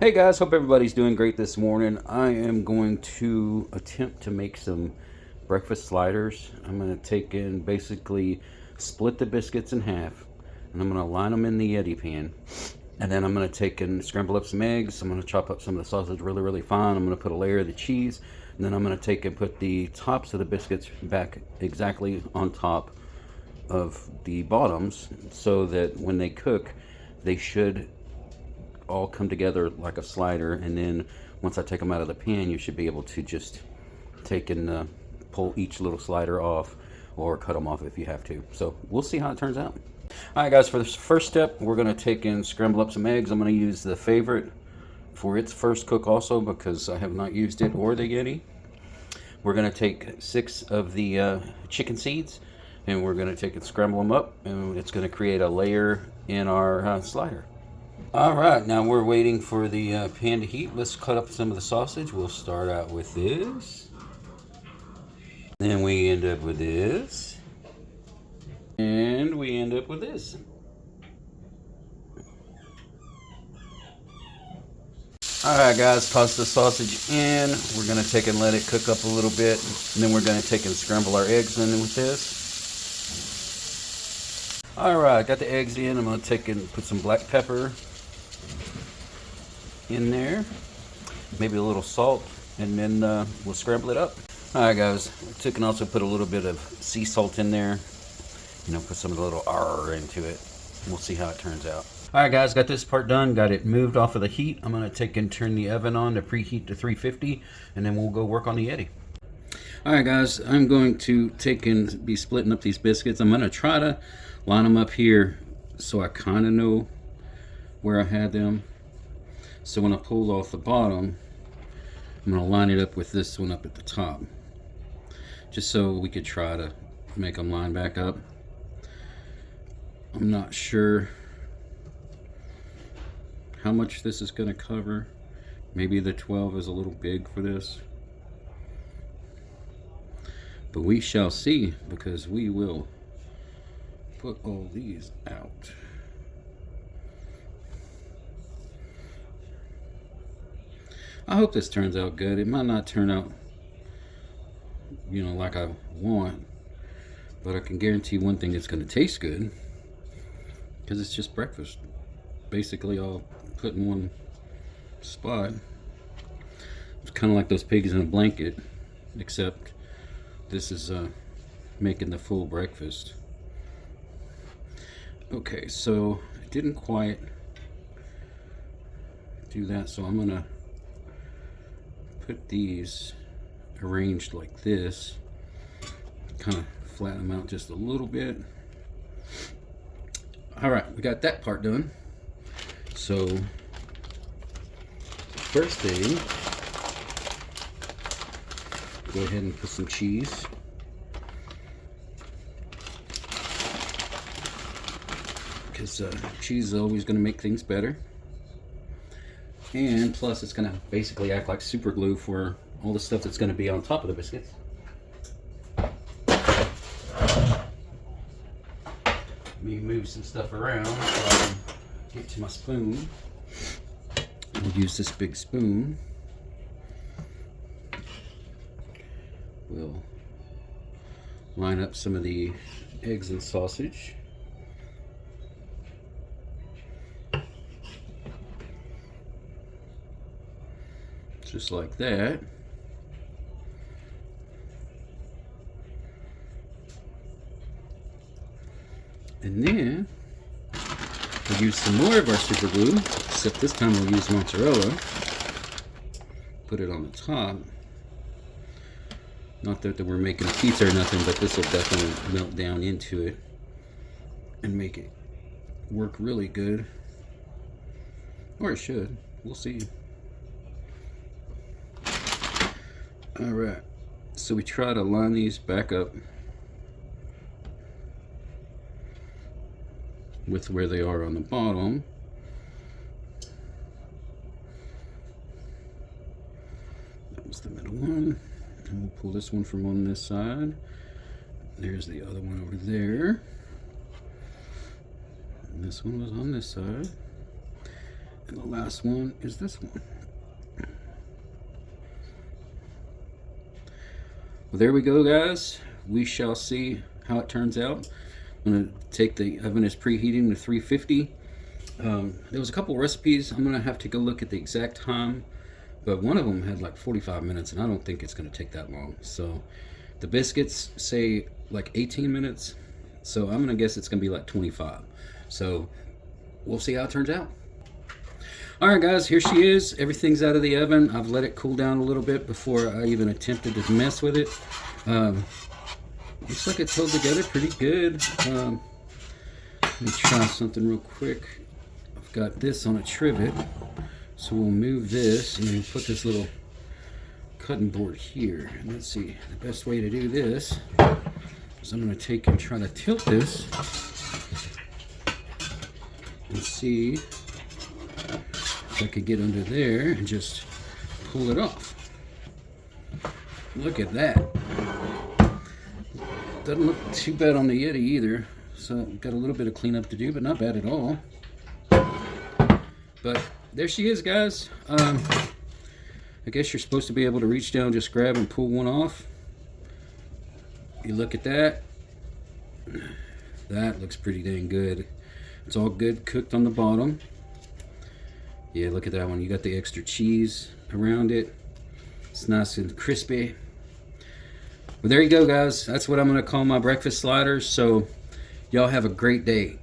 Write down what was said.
Hey guys, hope everybody's doing great this morning. I am going to attempt to make some breakfast sliders. I'm going to take and basically split the biscuits in half, and I'm going to line them in the Yeti pan. And then I'm going to take and scramble up some eggs. I'm going to chop up some of the sausage really fine. I'm going to put a layer of the cheese, and then I'm going to take and put the tops of the biscuits back exactly on top of the bottoms, so that when they cook, they should all come together like a slider. And then once I take them out of the pan, you should be able to just take and pull each little slider off, or cut them off if you have to. So we'll see how it turns out. Alright guys, for this first step, we're going to take and scramble up some eggs. I'm going to use the Favorite for its first cook also, because I have not used it or the Yeti. We're going to take 6 of the chicken seeds, and we're going to take and scramble them up, and it's going to create a layer in our slider. Alright, now we're waiting for the pan to heat. Let's cut up some of the sausage. We'll start out with this. Then we end up with this. And we end up with this. Alright guys, toss the sausage in. We're going to take and let it cook up a little bit. And then we're going to take and scramble our eggs in with this. Alright, got the eggs in. I'm going to take and put some black pepper in there, maybe a little salt, and then we'll scramble it up. Alright guys, took and also put a little bit of sea salt in there, put some of the little R into it. We'll see how it turns out. Alright guys, got this part done, got it moved off of the heat. I'm going to take and turn the oven on to preheat to 350, and then we'll go work on the Yeti. Alright guys, I'm going to take and be splitting up these biscuits. I'm going to try to line them up here so I kind of know where I had them. So when I pull off the bottom, I'm going to line it up with this one up at the top, just so we could try to make them line back up. I'm not sure how much this is going to cover. Maybe the 12 is a little big for this, but we shall see, because we will put all these out. I hope this turns out good. It might not turn out, like I want, but I can guarantee one thing: it's going to taste good, because it's just breakfast. Basically, all put in one spot. It's kind of like those pigs in a blanket, except this is making the full breakfast. Okay, so I didn't quite do that, so I'm gonna put these arranged like this, kind of flatten them out just a little bit. Alright, we got that part done. So first thing, go ahead and put some cheese. Because cheese is always going to make things better. And plus, it's going to basically act like super glue for all the stuff that's going to be on top of the biscuits. Let me move some stuff around so I can get to my spoon. We'll use this big spoon. We'll line up some of the eggs and sausage. Just like that. And then we'll use some more of our super glue, except this time we'll use mozzarella. Put it on the top. Not that we're making a pizza or nothing, but this will definitely melt down into it and make it work really good. Or it should. We'll see. Alright, so we try to line these back up with where they are on the bottom. That was the middle one. And we'll pull this one from on this side. There's the other one over there. And this one was on this side. And the last one is this one. Well, there we go, guys. We shall see how it turns out. I'm going to take the oven is preheating to 350. There was a couple recipes. I'm going to have to go look at the exact time, but one of them had like 45 minutes, and I don't think it's going to take that long. So the biscuits say like 18 minutes, so I'm going to guess it's going to be like 25. So we'll see how it turns out. All right, guys, here she is. Everything's out of the oven. I've let it cool down a little bit before I even attempted to mess with it. Looks like it's held together pretty good. Let me try something real quick. I've got this on a trivet, so we'll move this and then put this little cutting board here. And let's see, the best way to do this is I'm going to take and try to tilt this and see if I could get under there and just pull it off. Look at that. Doesn't look too bad on the Yeti either. So got a little bit of cleanup to do, but not bad at all. But there she is, guys. I guess you're supposed to be able to reach down, just grab and pull one off. You look at that. That looks pretty dang good. It's all good cooked on the bottom. Yeah, look at that one. You got the extra cheese around it. It's nice and crispy. Well, there you go, guys. That's what I'm going to call my breakfast sliders. So y'all have a great day.